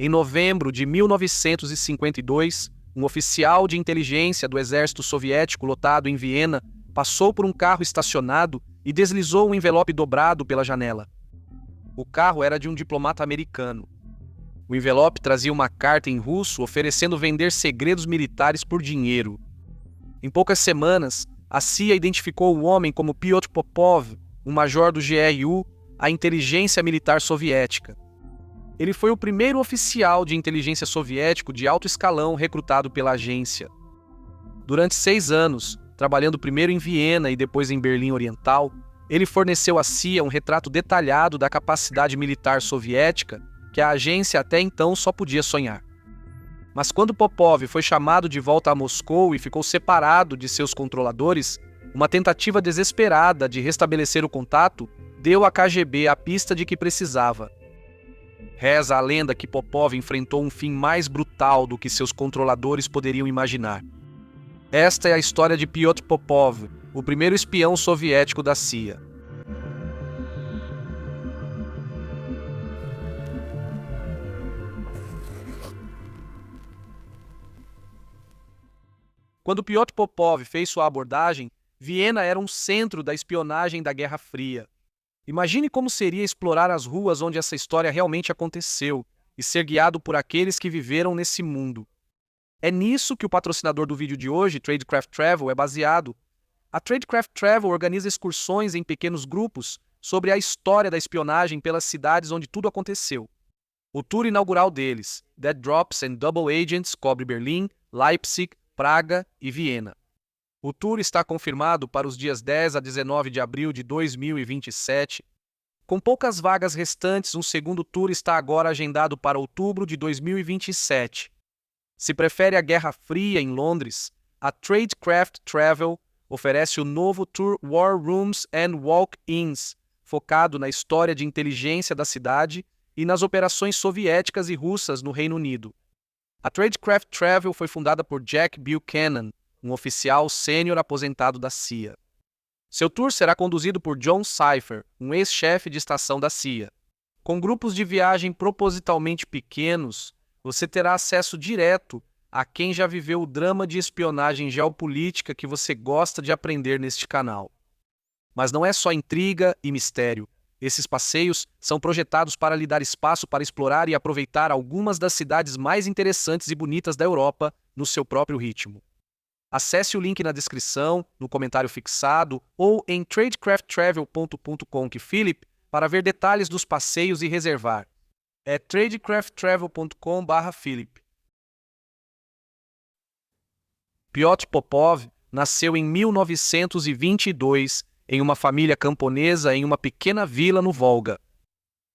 Em novembro de 1952, um oficial de inteligência do exército soviético lotado em Viena passou por um carro estacionado e deslizou um envelope dobrado pela janela. O carro era de um diplomata americano. O envelope trazia uma carta em russo oferecendo vender segredos militares por dinheiro. Em poucas semanas, a CIA identificou o homem como Pyotr Popov, um major do GRU, a inteligência militar soviética. Ele foi o primeiro oficial de inteligência soviético de alto escalão recrutado pela agência. Durante 6 anos, trabalhando primeiro em Viena e depois em Berlim Oriental, ele forneceu à CIA um retrato detalhado da capacidade militar soviética que a agência até então só podia sonhar. Mas quando Popov foi chamado de volta a Moscou e ficou separado de seus controladores, uma tentativa desesperada de restabelecer o contato deu à KGB a pista de que precisava. Reza a lenda que Popov enfrentou um fim mais brutal do que seus controladores poderiam imaginar. Esta é a história de Pyotr Popov, o primeiro espião soviético da CIA. Quando Pyotr Popov fez sua abordagem, Viena era um centro da espionagem da Guerra Fria. Imagine como seria explorar as ruas onde essa história realmente aconteceu e ser guiado por aqueles que viveram nesse mundo. É nisso que o patrocinador do vídeo de hoje, Tradecraft Travel, é baseado. A Tradecraft Travel organiza excursões em pequenos grupos sobre a história da espionagem pelas cidades onde tudo aconteceu. O tour inaugural deles, Dead Drops and Double Agents, cobre Berlim, Leipzig, Praga e Viena. O tour está confirmado para os dias 10 a 19 de abril de 2027. Com poucas vagas restantes, um segundo tour está agora agendado para outubro de 2027. Se prefere a Guerra Fria em Londres, a Tradecraft Travel oferece o novo tour War Rooms and Walk-ins, focado na história de inteligência da cidade e nas operações soviéticas e russas no Reino Unido. A Tradecraft Travel foi fundada por Jack Buchanan, um oficial sênior aposentado da CIA. Seu tour será conduzido por John Cipher, um ex-chefe de estação da CIA. Com grupos de viagem propositalmente pequenos, você terá acesso direto a quem já viveu o drama de espionagem geopolítica que você gosta de aprender neste canal. Mas não é só intriga e mistério. Esses passeios são projetados para lhe dar espaço para explorar e aproveitar algumas das cidades mais interessantes e bonitas da Europa no seu próprio ritmo. Acesse o link na descrição, no comentário fixado ou em tradecrafttravel.com para ver detalhes dos passeios e reservar. É tradecrafttravel.com/Philip. Pyotr Popov nasceu em 1922 em uma família camponesa em uma pequena vila no Volga.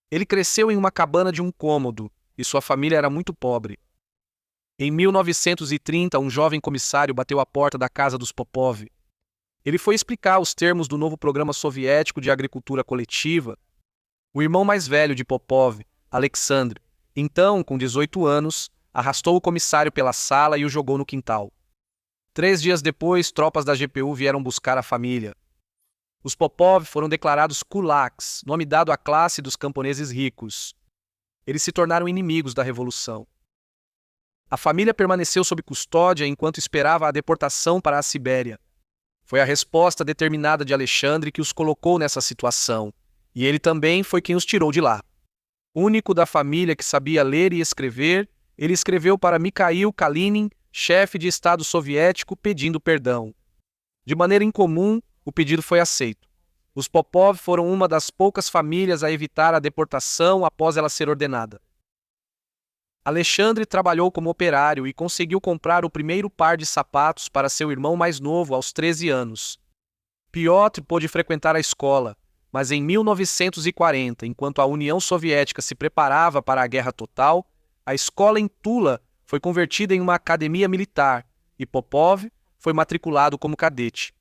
Ele cresceu em uma cabana de um cômodo e sua família era muito pobre. Em 1930, um jovem comissário bateu à porta da casa dos Popov. Ele foi explicar os termos do novo programa soviético de agricultura coletiva. O irmão mais velho de Popov, Alexandre, então, com 18 anos, arrastou o comissário pela sala e o jogou no quintal. 3 dias depois, tropas da GPU vieram buscar a família. Os Popov foram declarados kulaks, nome dado à classe dos camponeses ricos. Eles se tornaram inimigos da revolução. A família permaneceu sob custódia enquanto esperava a deportação para a Sibéria. Foi a resposta determinada de Alexandre que os colocou nessa situação, e ele também foi quem os tirou de lá. Único da família que sabia ler e escrever, ele escreveu para Mikhail Kalinin, chefe de Estado soviético, pedindo perdão. De maneira incomum, o pedido foi aceito. Os Popov foram uma das poucas famílias a evitar a deportação após ela ser ordenada. Alexandre trabalhou como operário e conseguiu comprar o primeiro par de sapatos para seu irmão mais novo aos 13 anos. Pyotr pôde frequentar a escola, mas em 1940, enquanto a União Soviética se preparava para a guerra total, a escola em Tula foi convertida em uma academia militar e Popov foi matriculado como cadete.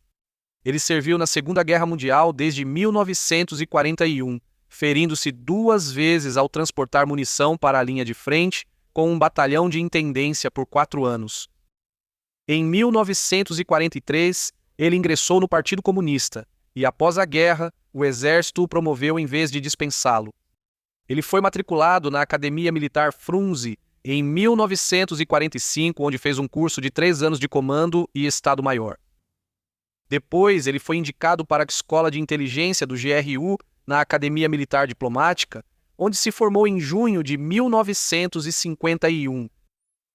Ele serviu na Segunda Guerra Mundial desde 1941, ferindo-se 2 vezes ao transportar munição para a linha de frente com um batalhão de intendência por 4 anos. Em 1943, ele ingressou no Partido Comunista e, após a guerra, o exército o promoveu em vez de dispensá-lo. Ele foi matriculado na Academia Militar Frunze em 1945, onde fez um curso de 3 anos de comando e Estado-Maior. Depois, ele foi indicado para a Escola de Inteligência do GRU na Academia Militar Diplomática, onde se formou em junho de 1951.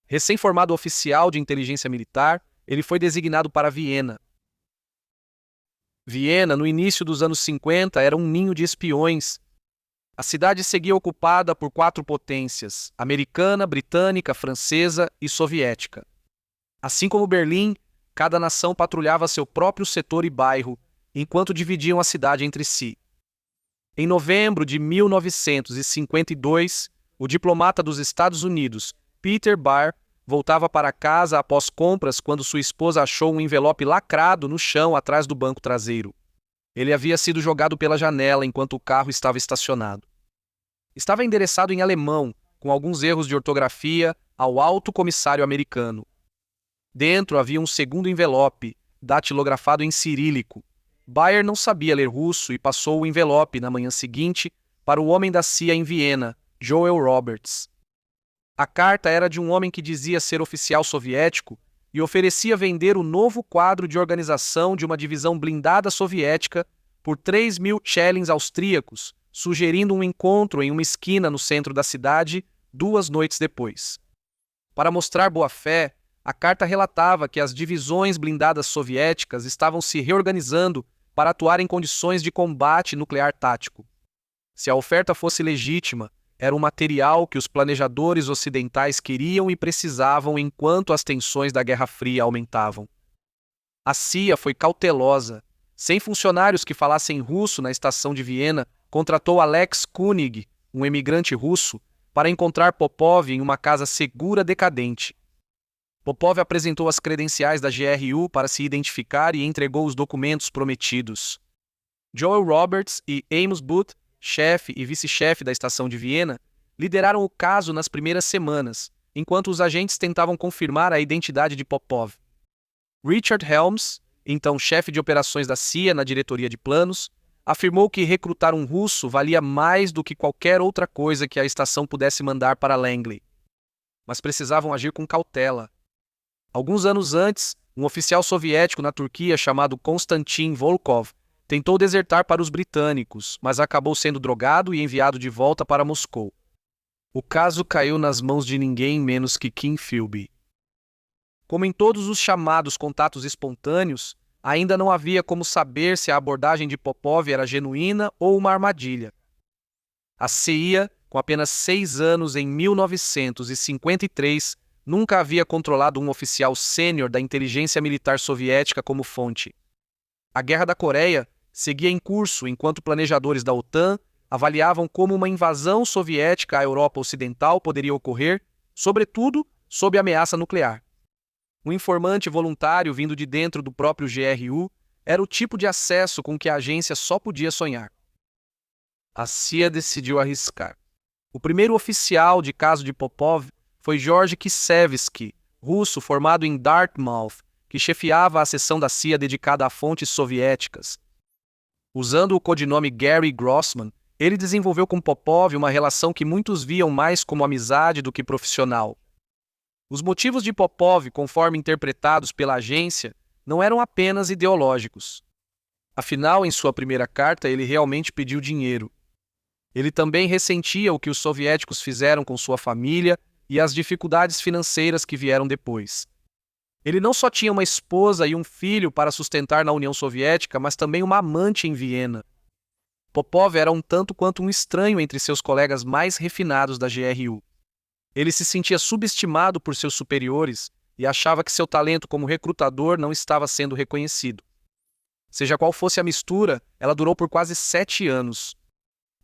Recém-formado oficial de inteligência militar, ele foi designado para Viena. Viena, no início dos anos 50, era um ninho de espiões. A cidade seguia ocupada por 4 potências: americana, britânica, francesa e soviética. Assim como Berlim, cada nação patrulhava seu próprio setor e bairro, enquanto dividiam a cidade entre si. Em novembro de 1952, o diplomata dos Estados Unidos, Peter Barr, voltava para casa após compras quando sua esposa achou um envelope lacrado no chão atrás do banco traseiro. Ele havia sido jogado pela janela enquanto o carro estava estacionado. Estava endereçado em alemão, com alguns erros de ortografia, ao alto comissário americano. Dentro havia um segundo envelope, datilografado em cirílico. Bayer não sabia ler russo e passou o envelope na manhã seguinte para o homem da CIA em Viena, Joel Roberts. A carta era de um homem que dizia ser oficial soviético e oferecia vender o novo quadro de organização de uma divisão blindada soviética por 3.000 shillings austríacos, sugerindo um encontro em uma esquina no centro da cidade 2 noites depois. Para mostrar boa-fé, a carta relatava que as divisões blindadas soviéticas estavam se reorganizando para atuar em condições de combate nuclear tático. Se a oferta fosse legítima, era um material que os planejadores ocidentais queriam e precisavam enquanto as tensões da Guerra Fria aumentavam. A CIA foi cautelosa. Sem funcionários que falassem russo na estação de Viena, contratou Alex Kunig, um imigrante russo, para encontrar Popov em uma casa segura decadente. Popov apresentou as credenciais da GRU para se identificar e entregou os documentos prometidos. Joel Roberts e Amos Booth, chefe e vice-chefe da estação de Viena, lideraram o caso nas primeiras semanas, enquanto os agentes tentavam confirmar a identidade de Popov. Richard Helms, então chefe de operações da CIA na diretoria de planos, afirmou que recrutar um russo valia mais do que qualquer outra coisa que a estação pudesse mandar para Langley. Mas precisavam agir com cautela. Alguns anos antes, um oficial soviético na Turquia chamado Konstantin Volkov tentou desertar para os britânicos, mas acabou sendo drogado e enviado de volta para Moscou. O caso caiu nas mãos de ninguém menos que Kim Philby. Como em todos os chamados contatos espontâneos, ainda não havia como saber se a abordagem de Popov era genuína ou uma armadilha. A CIA, com apenas 6 anos em 1953, nunca havia controlado um oficial sênior da inteligência militar soviética como fonte. A Guerra da Coreia seguia em curso enquanto planejadores da OTAN avaliavam como uma invasão soviética à Europa Ocidental poderia ocorrer, sobretudo sob ameaça nuclear. Um informante voluntário vindo de dentro do próprio GRU era o tipo de acesso com que a agência só podia sonhar. A CIA decidiu arriscar. O primeiro oficial de caso de Popov foi George Kissevsky, russo formado em Dartmouth, que chefiava a seção da CIA dedicada a fontes soviéticas. Usando o codinome Gary Grossman, ele desenvolveu com Popov uma relação que muitos viam mais como amizade do que profissional. Os motivos de Popov, conforme interpretados pela agência, não eram apenas ideológicos. Afinal, em sua primeira carta, ele realmente pediu dinheiro. Ele também ressentia o que os soviéticos fizeram com sua família e as dificuldades financeiras que vieram depois. Ele não só tinha uma esposa e um filho para sustentar na União Soviética, mas também uma amante em Viena. Popov era um tanto quanto um estranho entre seus colegas mais refinados da GRU. Ele se sentia subestimado por seus superiores e achava que seu talento como recrutador não estava sendo reconhecido. Seja qual fosse a mistura, ela durou por quase 7 anos.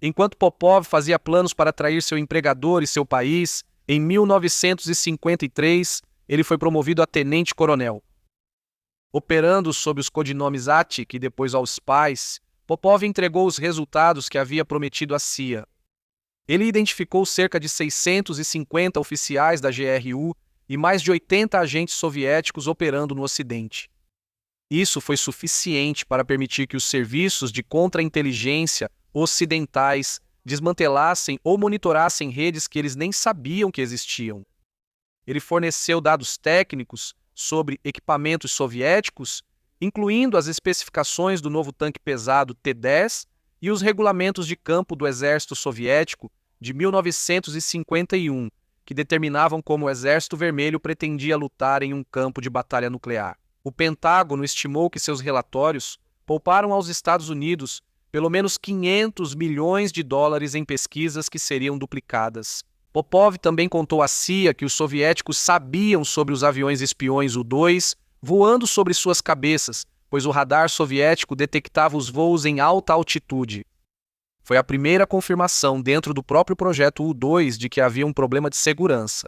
Enquanto Popov fazia planos para atrair seu empregador e seu país, em 1953, ele foi promovido a tenente-coronel. Operando sob os codinomes Atik e depois Allspice, Popov entregou os resultados que havia prometido à CIA. Ele identificou cerca de 650 oficiais da GRU e mais de 80 agentes soviéticos operando no Ocidente. Isso foi suficiente para permitir que os serviços de contra-inteligência ocidentais desmantelassem ou monitorassem redes que eles nem sabiam que existiam. Ele forneceu dados técnicos sobre equipamentos soviéticos, incluindo as especificações do novo tanque pesado T-10 e os regulamentos de campo do Exército Soviético de 1951, que determinavam como o Exército Vermelho pretendia lutar em um campo de batalha nuclear. O Pentágono estimou que seus relatórios pouparam aos Estados Unidos pelo menos 500 milhões de dólares em pesquisas que seriam duplicadas. Popov também contou à CIA que os soviéticos sabiam sobre os aviões espiões U-2 voando sobre suas cabeças, pois o radar soviético detectava os voos em alta altitude. Foi a primeira confirmação dentro do próprio projeto U-2 de que havia um problema de segurança.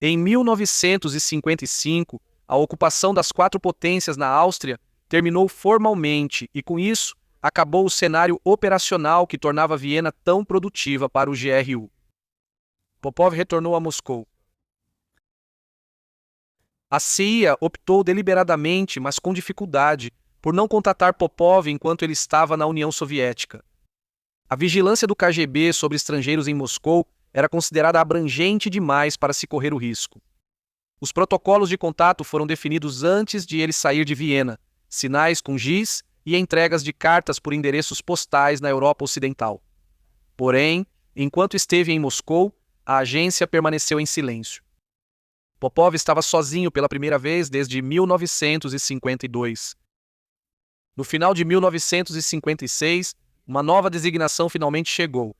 Em 1955, a ocupação das quatro potências na Áustria terminou formalmente e, com isso, acabou o cenário operacional que tornava Viena tão produtiva para o GRU. Popov retornou a Moscou. A CIA optou deliberadamente, mas com dificuldade, por não contatar Popov enquanto ele estava na União Soviética. A vigilância do KGB sobre estrangeiros em Moscou era considerada abrangente demais para se correr o risco. Os protocolos de contato foram definidos antes de ele sair de Viena, sinais com giz e entregas de cartas por endereços postais na Europa Ocidental. Porém, enquanto esteve em Moscou, a agência permaneceu em silêncio. Popov estava sozinho pela primeira vez desde 1952. No final de 1956, uma nova designação finalmente chegou.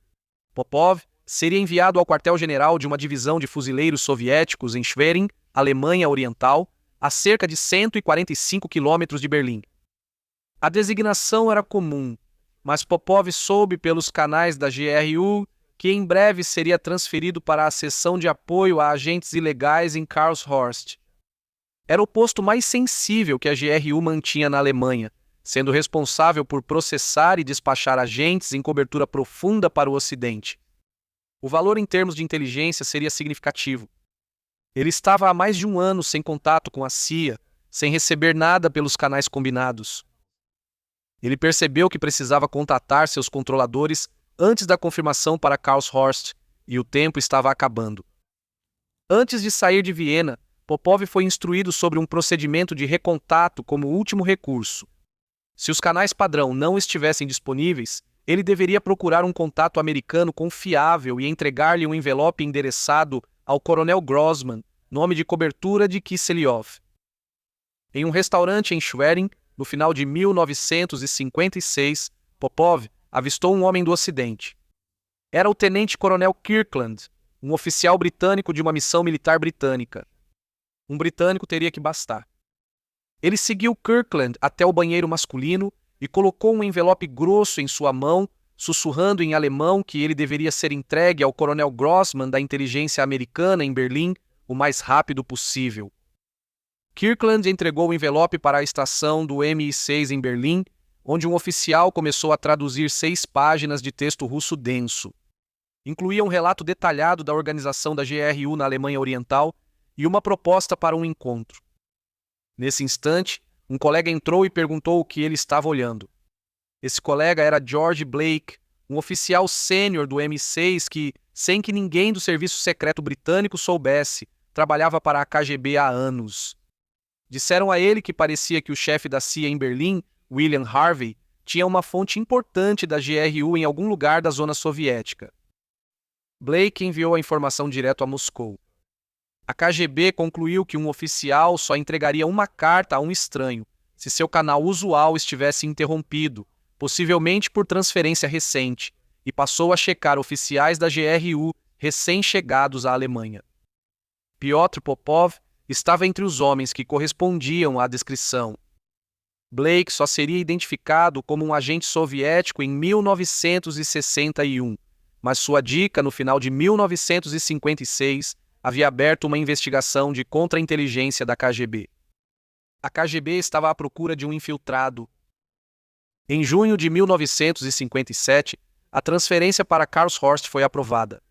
Popov seria enviado ao quartel-general de uma divisão de fuzileiros soviéticos em Schwerin, Alemanha Oriental, a cerca de 145 quilômetros de Berlim. A designação era comum, mas Popov soube pelos canais da GRU que em breve seria transferido para a seção de apoio a agentes ilegais em Karlshorst. Era o posto mais sensível que a GRU mantinha na Alemanha, sendo responsável por processar e despachar agentes em cobertura profunda para o Ocidente. O valor em termos de inteligência seria significativo. Ele estava há mais de um ano sem contato com a CIA, sem receber nada pelos canais combinados. Ele percebeu que precisava contatar seus controladores antes da confirmação para Karlshorst, e o tempo estava acabando. Antes de sair de Viena, Popov foi instruído sobre um procedimento de recontato como último recurso. Se os canais padrão não estivessem disponíveis, ele deveria procurar um contato americano confiável e entregar-lhe um envelope endereçado ao Coronel Grossman, nome de cobertura de Kisseliov. Em um restaurante em Schwerin, no final de 1956, Popov avistou um homem do Ocidente. Era o tenente-coronel Kirkland, um oficial britânico de uma missão militar britânica. Um britânico teria que bastar. Ele seguiu Kirkland até o banheiro masculino e colocou um envelope grosso em sua mão, sussurrando em alemão que ele deveria ser entregue ao coronel Grossman da inteligência americana em Berlim o mais rápido possível. Kirkland entregou o envelope para a estação do MI6 em Berlim, onde um oficial começou a traduzir 6 páginas de texto russo denso. Incluía um relato detalhado da organização da GRU na Alemanha Oriental e uma proposta para um encontro. Nesse instante, um colega entrou e perguntou o que ele estava olhando. Esse colega era George Blake, um oficial sênior do MI6 que, sem que ninguém do serviço secreto britânico soubesse, trabalhava para a KGB há anos. Disseram a ele que parecia que o chefe da CIA em Berlim, William Harvey, tinha uma fonte importante da GRU em algum lugar da zona soviética. Blake enviou a informação direto a Moscou. A KGB concluiu que um oficial só entregaria uma carta a um estranho se seu canal usual estivesse interrompido, possivelmente por transferência recente, e passou a checar oficiais da GRU recém-chegados à Alemanha. Pyotr Popov estava entre os homens que correspondiam à descrição. Blake só seria identificado como um agente soviético em 1961, mas sua dica no final de 1956 havia aberto uma investigação de contra-inteligência da KGB. A KGB estava à procura de um infiltrado. Em junho de 1957, a transferência para Karlshorst foi aprovada.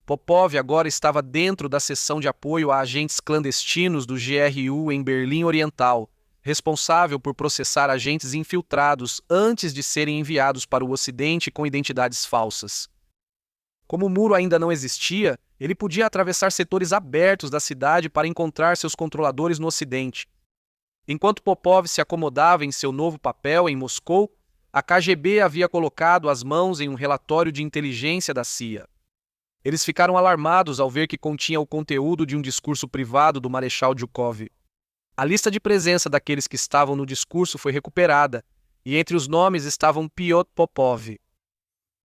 Popov agora estava dentro da seção de apoio a agentes clandestinos do GRU em Berlim Oriental, responsável por processar agentes infiltrados antes de serem enviados para o Ocidente com identidades falsas. Como o muro ainda não existia, ele podia atravessar setores abertos da cidade para encontrar seus controladores no Ocidente. Enquanto Popov se acomodava em seu novo papel em Moscou, a KGB havia colocado as mãos em um relatório de inteligência da CIA. Eles ficaram alarmados ao ver que continha o conteúdo de um discurso privado do Marechal Zhukov. A lista de presença daqueles que estavam no discurso foi recuperada, e entre os nomes estavam Piotr Popov.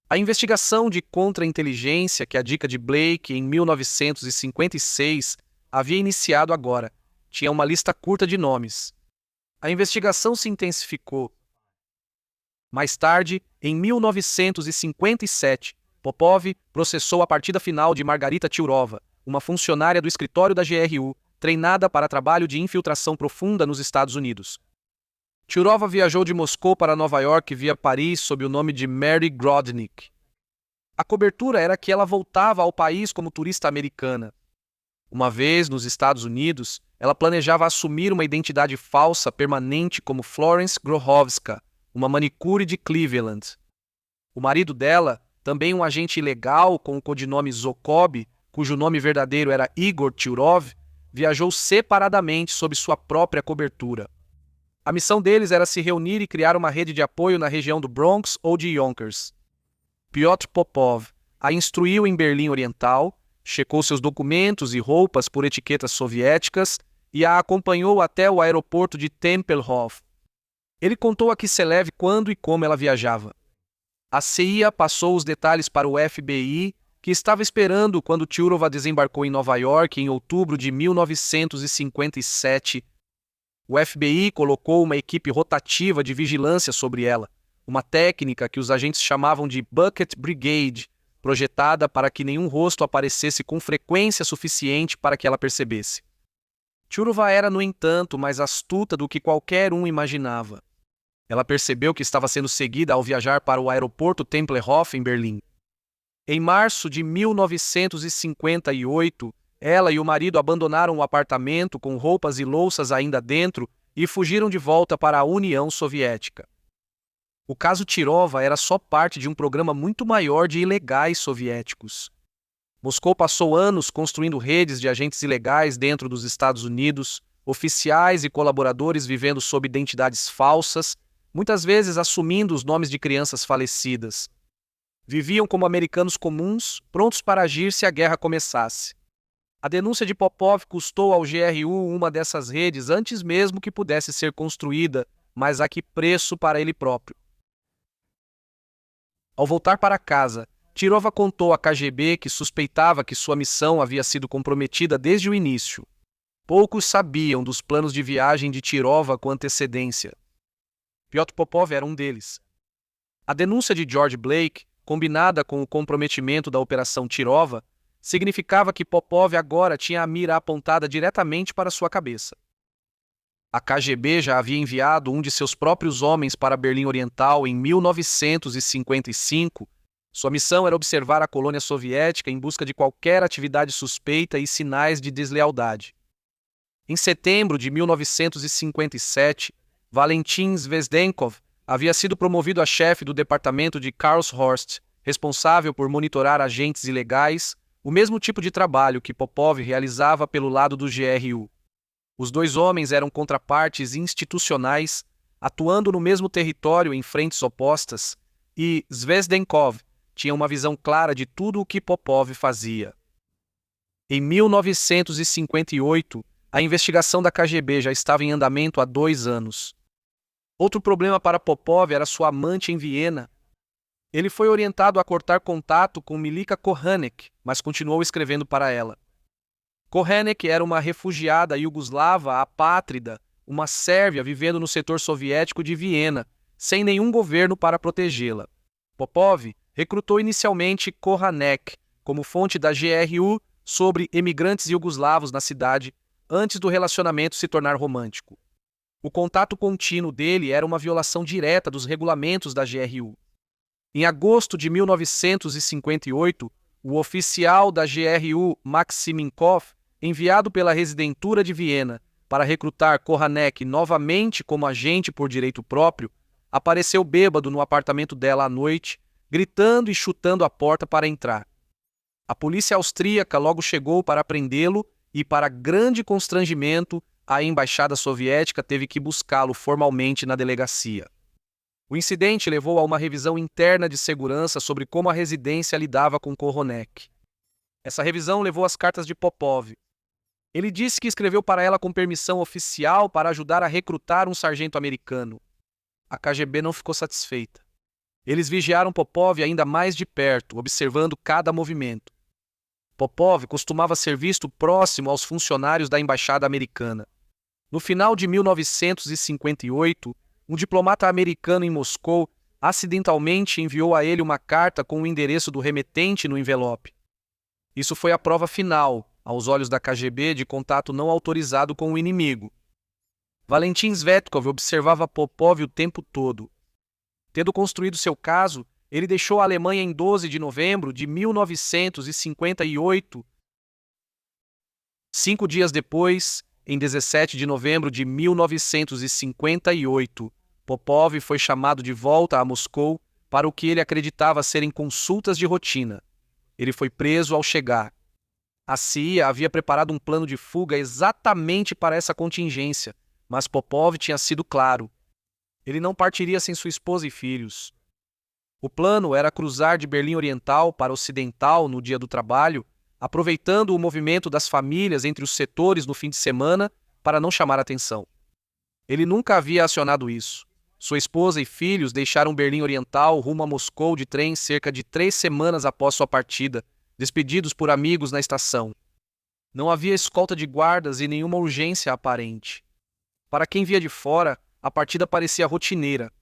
A investigação de contra-inteligência que a dica de Blake em 1956 havia iniciado agora tinha uma lista curta de nomes. A investigação se intensificou. Mais tarde, em 1957, Popov processou a partida final de Margarita Tiurova, uma funcionária do escritório da GRU, treinada para trabalho de infiltração profunda nos Estados Unidos. Tiurova viajou de Moscou para Nova York via Paris sob o nome de Mary Grodnick. A cobertura era que ela voltava ao país como turista americana. Uma vez nos Estados Unidos, ela planejava assumir uma identidade falsa permanente como Florence Grochowska, uma manicure de Cleveland. O marido dela, também um agente ilegal com o codinome Zokob, cujo nome verdadeiro era Igor Tiurov, viajou separadamente sob sua própria cobertura. A missão deles era se reunir e criar uma rede de apoio na região do Bronx ou de Yonkers. Piotr Popov a instruiu em Berlim Oriental, checou seus documentos e roupas por etiquetas soviéticas e a acompanhou até o aeroporto de Tempelhof. Ele contou a Kiselev quando e como ela viajava. A CIA passou os detalhes para o FBI, que estava esperando quando Tiurova desembarcou em Nova York em outubro de 1957. O FBI colocou uma equipe rotativa de vigilância sobre ela, uma técnica que os agentes chamavam de Bucket Brigade, projetada para que nenhum rosto aparecesse com frequência suficiente para que ela percebesse. Tiurova era, no entanto, mais astuta do que qualquer um imaginava. Ela percebeu que estava sendo seguida ao viajar para o aeroporto Tempelhof, em Berlim. Em março de 1958, ela e o marido abandonaram o apartamento com roupas e louças ainda dentro e fugiram de volta para a União Soviética. O caso Tirova era só parte de um programa muito maior de ilegais soviéticos. Moscou passou anos construindo redes de agentes ilegais dentro dos Estados Unidos, oficiais e colaboradores vivendo sob identidades falsas, muitas vezes assumindo os nomes de crianças falecidas. Viviam como americanos comuns, prontos para agir se a guerra começasse. A denúncia de Popov custou ao GRU uma dessas redes antes mesmo que pudesse ser construída, mas a que preço para ele próprio? Ao voltar para casa, Tirova contou à KGB que suspeitava que sua missão havia sido comprometida desde o início. Poucos sabiam dos planos de viagem de Tirova com antecedência. Piotr Popov era um deles. A denúncia de George Blake, combinada com o comprometimento da Operação Tirova, significava que Popov agora tinha a mira apontada diretamente para sua cabeça. A KGB já havia enviado um de seus próprios homens para Berlim Oriental em 1955. Sua missão era observar a colônia soviética em busca de qualquer atividade suspeita e sinais de deslealdade. Em setembro de 1957, Valentin Zvezdenkov havia sido promovido a chefe do departamento de Karlshorst, responsável por monitorar agentes ilegais, o mesmo tipo de trabalho que Popov realizava pelo lado do GRU. Os dois homens eram contrapartes institucionais, atuando no mesmo território em frentes opostas, e Zvezdenkov tinha uma visão clara de tudo o que Popov fazia. Em 1958, a investigação da KGB já estava em andamento há 2 anos. Outro problema para Popov era sua amante em Viena. Ele foi orientado a cortar contato com Milika Kohanek, mas continuou escrevendo para ela. Kohanek era uma refugiada iugoslava apátrida, uma sérvia vivendo no setor soviético de Viena, sem nenhum governo para protegê-la. Popov recrutou inicialmente Kohanek como fonte da GRU sobre emigrantes iugoslavos na cidade, antes do relacionamento se tornar romântico. O contato contínuo dele era uma violação direta dos regulamentos da GRU. Em agosto de 1958, o oficial da GRU Maximinkov, enviado pela Residentura de Viena, para recrutar Kohanek novamente como agente por direito próprio, apareceu bêbado no apartamento dela à noite, gritando e chutando a porta para entrar. A polícia austríaca logo chegou para prendê-lo e, para grande constrangimento, a embaixada soviética teve que buscá-lo formalmente na delegacia. O incidente levou a uma revisão interna de segurança sobre como a residência lidava com Kohanek. Essa revisão levou às cartas de Popov. Ele disse que escreveu para ela com permissão oficial para ajudar a recrutar um sargento americano. A KGB não ficou satisfeita. Eles vigiaram Popov ainda mais de perto, observando cada movimento. Popov costumava ser visto próximo aos funcionários da embaixada americana. No final de 1958, um diplomata americano em Moscou acidentalmente enviou a ele uma carta com o endereço do remetente no envelope. Isso foi a prova final, aos olhos da KGB, de contato não autorizado com o inimigo. Valentin Svetkov observava Popov o tempo todo. Tendo construído seu caso, ele deixou a Alemanha em 12 de novembro de 1958. 5 dias depois, em 17 de novembro de 1958, Popov foi chamado de volta a Moscou para o que ele acreditava serem consultas de rotina. Ele foi preso ao chegar. A CIA havia preparado um plano de fuga exatamente para essa contingência, mas Popov tinha sido claro. Ele não partiria sem sua esposa e filhos. O plano era cruzar de Berlim Oriental para Ocidental no dia do trabalho, aproveitando o movimento das famílias entre os setores no fim de semana para não chamar atenção. Ele nunca havia acionado isso. Sua esposa e filhos deixaram Berlim Oriental rumo a Moscou de trem cerca de 3 semanas após sua partida, despedidos por amigos na estação. Não havia escolta de guardas e nenhuma urgência aparente. Para quem via de fora, a partida parecia rotineira.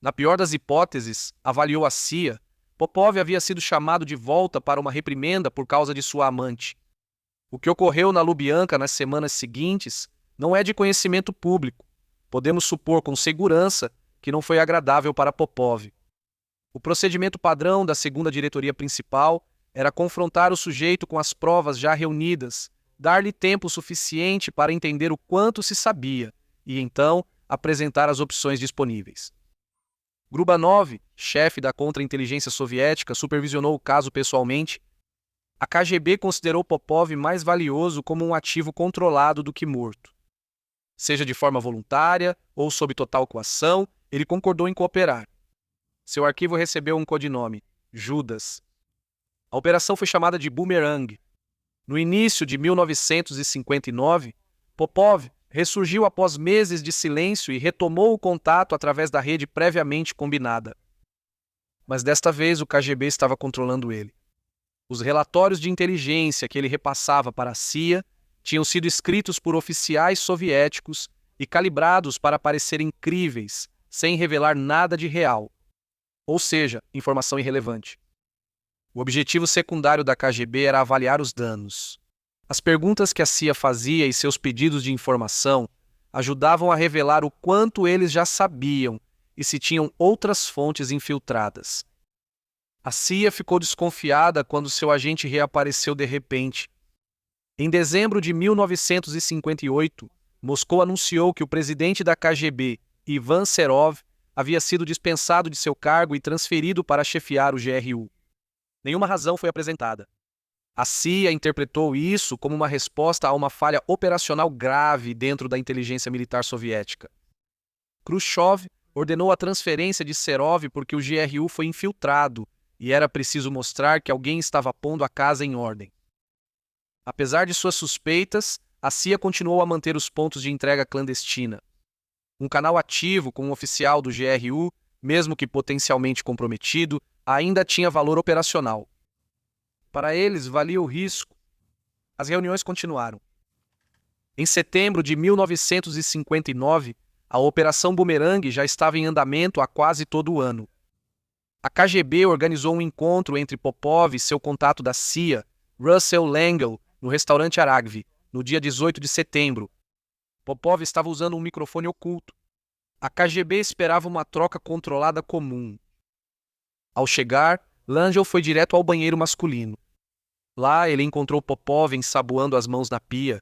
Na pior das hipóteses, avaliou a CIA, Popov havia sido chamado de volta para uma reprimenda por causa de sua amante. O que ocorreu na Lubyanka nas semanas seguintes não é de conhecimento público. Podemos supor com segurança que não foi agradável para Popov. O procedimento padrão da segunda diretoria principal era confrontar o sujeito com as provas já reunidas, dar-lhe tempo suficiente para entender o quanto se sabia e, então, apresentar as opções disponíveis. Grubanov, chefe da contra-inteligência soviética, supervisionou o caso pessoalmente. A KGB considerou Popov mais valioso como um ativo controlado do que morto. Seja de forma voluntária ou sob total coação, ele concordou em cooperar. Seu arquivo recebeu um codinome, Judas. A operação foi chamada de Boomerang. No início de 1959, Popov ressurgiu após meses de silêncio e retomou o contato através da rede previamente combinada. Mas desta vez o KGB estava controlando ele. Os relatórios de inteligência que ele repassava para a CIA tinham sido escritos por oficiais soviéticos e calibrados para parecerem críveis, sem revelar nada de real. Ou seja, informação irrelevante. O objetivo secundário da KGB era avaliar os danos. As perguntas que a CIA fazia e seus pedidos de informação ajudavam a revelar o quanto eles já sabiam e se tinham outras fontes infiltradas. A CIA ficou desconfiada quando seu agente reapareceu de repente. Em dezembro de 1958, Moscou anunciou que o presidente da KGB, Ivan Serov, havia sido dispensado de seu cargo e transferido para chefiar o GRU. Nenhuma razão foi apresentada. A CIA interpretou isso como uma resposta a uma falha operacional grave dentro da inteligência militar soviética. Khrushchev ordenou a transferência de Serov porque o GRU foi infiltrado e era preciso mostrar que alguém estava pondo a casa em ordem. Apesar de suas suspeitas, a CIA continuou a manter os pontos de entrega clandestina. Um canal ativo com um oficial do GRU, mesmo que potencialmente comprometido, ainda tinha valor operacional. Para eles, valia o risco. As reuniões continuaram. Em setembro de 1959, a Operação Boomerang já estava em andamento há quase todo o ano. A KGB organizou um encontro entre Popov e seu contato da CIA, Russell Langel, no restaurante Aragvi, no dia 18 de setembro. Popov estava usando um microfone oculto. A KGB esperava uma troca controlada comum. Ao chegar, Langel foi direto ao banheiro masculino. Lá, ele encontrou Popov ensaboando as mãos na pia.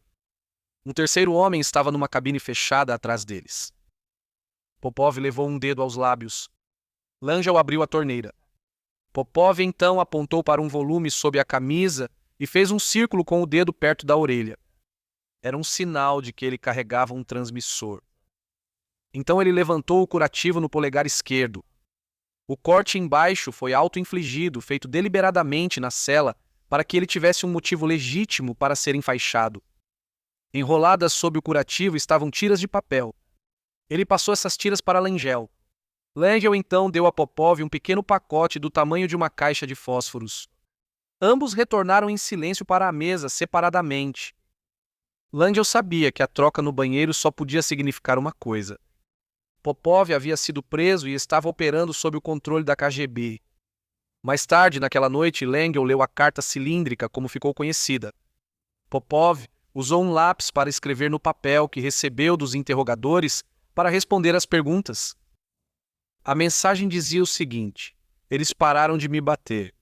Um terceiro homem estava numa cabine fechada atrás deles. Popov levou um dedo aos lábios. Langel abriu a torneira. Popov então apontou para um volume sob a camisa e fez um círculo com o dedo perto da orelha. Era um sinal de que ele carregava um transmissor. Então ele levantou o curativo no polegar esquerdo. O corte embaixo foi auto-infligido, feito deliberadamente na cela, para que ele tivesse um motivo legítimo para ser enfaixado. Enroladas sob o curativo estavam tiras de papel. Ele passou essas tiras para Langel. Langel então deu a Popov um pequeno pacote do tamanho de uma caixa de fósforos. Ambos retornaram em silêncio para a mesa, separadamente. Langel sabia que a troca no banheiro só podia significar uma coisa. Popov havia sido preso e estava operando sob o controle da KGB. Mais tarde, naquela noite, Langel leu a carta cilíndrica como ficou conhecida. Popov usou um lápis para escrever no papel que recebeu dos interrogadores para responder às perguntas. A mensagem dizia o seguinte: eles pararam de me bater.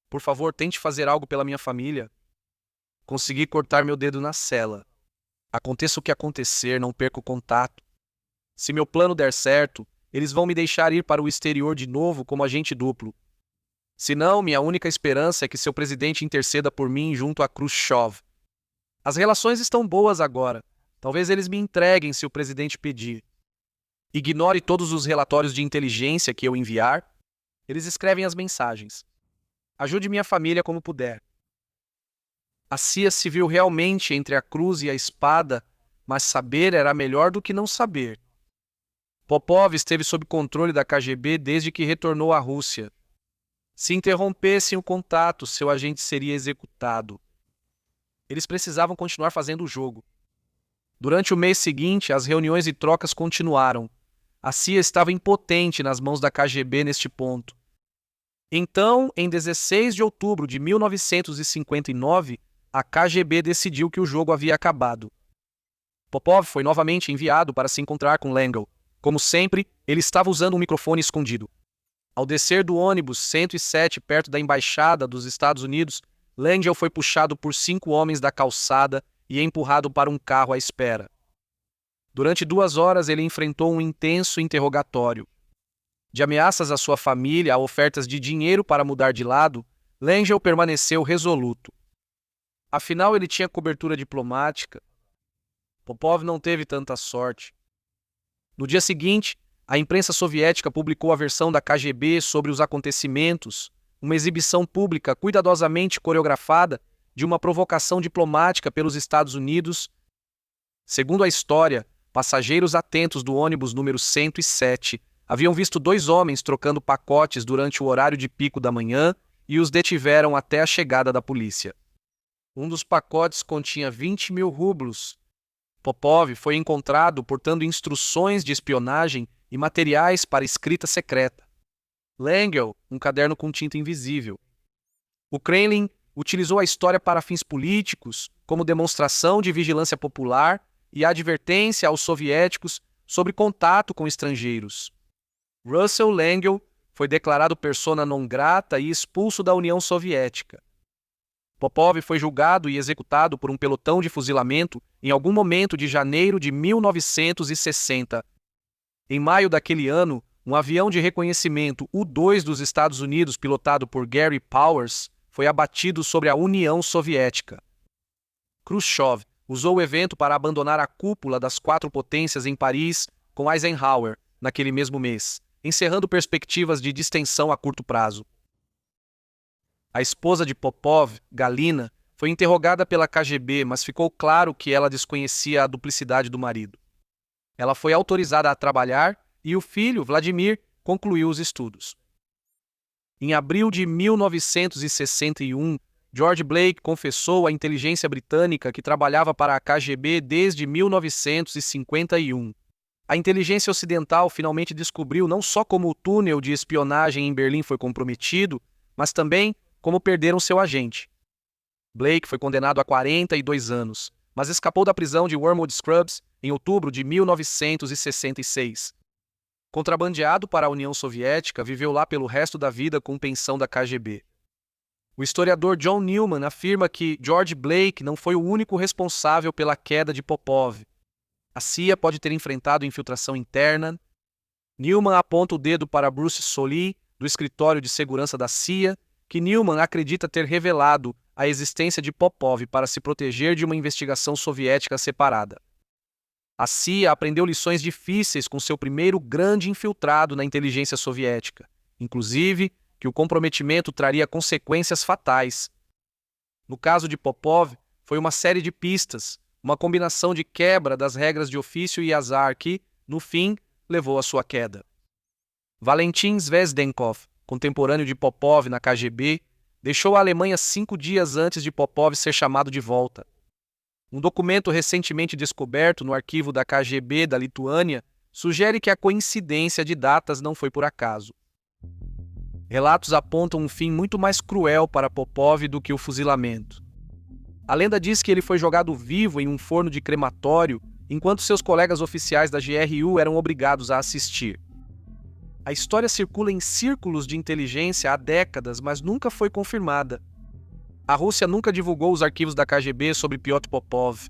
Por favor, tente fazer algo pela minha família. Consegui cortar meu dedo na cela. Aconteça o que acontecer, não perca o contato. Se meu plano der certo, eles vão me deixar ir para o exterior de novo como agente duplo. Se não, minha única esperança é que seu presidente interceda por mim junto a Khrushchev. As relações estão boas agora. Talvez eles me entreguem se o presidente pedir. Ignore todos os relatórios de inteligência que eu enviar. Eles escrevem as mensagens. Ajude minha família como puder. A CIA se viu realmente entre a cruz e a espada, mas saber era melhor do que não saber. Popov esteve sob controle da KGB desde que retornou à Rússia. Se interrompessem o contato, seu agente seria executado. Eles precisavam continuar fazendo o jogo. Durante o mês seguinte, as reuniões e trocas continuaram. A CIA estava impotente nas mãos da KGB neste ponto. Então, em 16 de outubro de 1959, a KGB decidiu que o jogo havia acabado. Popov foi novamente enviado para se encontrar com Langel. Como sempre, ele estava usando um microfone escondido. Ao descer do ônibus 107 perto da embaixada dos Estados Unidos, Langel foi puxado por 5 homens da calçada e empurrado para um carro à espera. Durante 2 horas ele enfrentou um intenso interrogatório. De ameaças à sua família a ofertas de dinheiro para mudar de lado, Langel permaneceu resoluto. Afinal, ele tinha cobertura diplomática. Popov não teve tanta sorte. No dia seguinte, a imprensa soviética publicou a versão da KGB sobre os acontecimentos, uma exibição pública cuidadosamente coreografada de uma provocação diplomática pelos Estados Unidos. Segundo a história, passageiros atentos do ônibus número 107 haviam visto 2 homens trocando pacotes durante o horário de pico da manhã e os detiveram até a chegada da polícia. Um dos pacotes continha 20 mil rublos. Popov foi encontrado portando instruções de espionagem e materiais para escrita secreta. Langel, um caderno com tinta invisível. O Kremlin utilizou a história para fins políticos, como demonstração de vigilância popular e advertência aos soviéticos sobre contato com estrangeiros. Russell Langel foi declarado persona non grata e expulso da União Soviética. Popov foi julgado e executado por um pelotão de fuzilamento em algum momento de janeiro de 1960. Em maio daquele ano, um avião de reconhecimento U-2 dos Estados Unidos, pilotado por Gary Powers, foi abatido sobre a União Soviética. Khrushchev usou o evento para abandonar a cúpula das 4 potências em Paris com Eisenhower, naquele mesmo mês, encerrando perspectivas de distensão a curto prazo. A esposa de Popov, Galina, foi interrogada pela KGB, mas ficou claro que ela desconhecia a duplicidade do marido. Ela foi autorizada a trabalhar e o filho, Vladimir, concluiu os estudos. Em abril de 1961, George Blake confessou à inteligência britânica que trabalhava para a KGB desde 1951. A inteligência ocidental finalmente descobriu não só como o túnel de espionagem em Berlim foi comprometido, mas também como perderam seu agente. Blake foi condenado a 42 anos, mas escapou da prisão de Wormwood Scrubs em outubro de 1966. Contrabandeado para a União Soviética, viveu lá pelo resto da vida com pensão da KGB. O historiador John Newman afirma que George Blake não foi o único responsável pela queda de Popov. A CIA pode ter enfrentado infiltração interna. Newman aponta o dedo para Bruce Solis, do Escritório de Segurança da CIA, que Newman acredita ter revelado a existência de Popov para se proteger de uma investigação soviética separada. A CIA aprendeu lições difíceis com seu primeiro grande infiltrado na inteligência soviética, inclusive que o comprometimento traria consequências fatais. No caso de Popov, foi uma série de pistas, uma combinação de quebra das regras de ofício e azar que, no fim, levou à sua queda. Valentin Zvezdenkov, contemporâneo de Popov na KGB, deixou a Alemanha 5 dias antes de Popov ser chamado de volta. Um documento recentemente descoberto no arquivo da KGB da Lituânia sugere que a coincidência de datas não foi por acaso. Relatos apontam um fim muito mais cruel para Popov do que o fuzilamento. A lenda diz que ele foi jogado vivo em um forno de crematório, enquanto seus colegas oficiais da GRU eram obrigados a assistir. A história circula em círculos de inteligência há décadas, mas nunca foi confirmada. A Rússia nunca divulgou os arquivos da KGB sobre Pyotr Popov.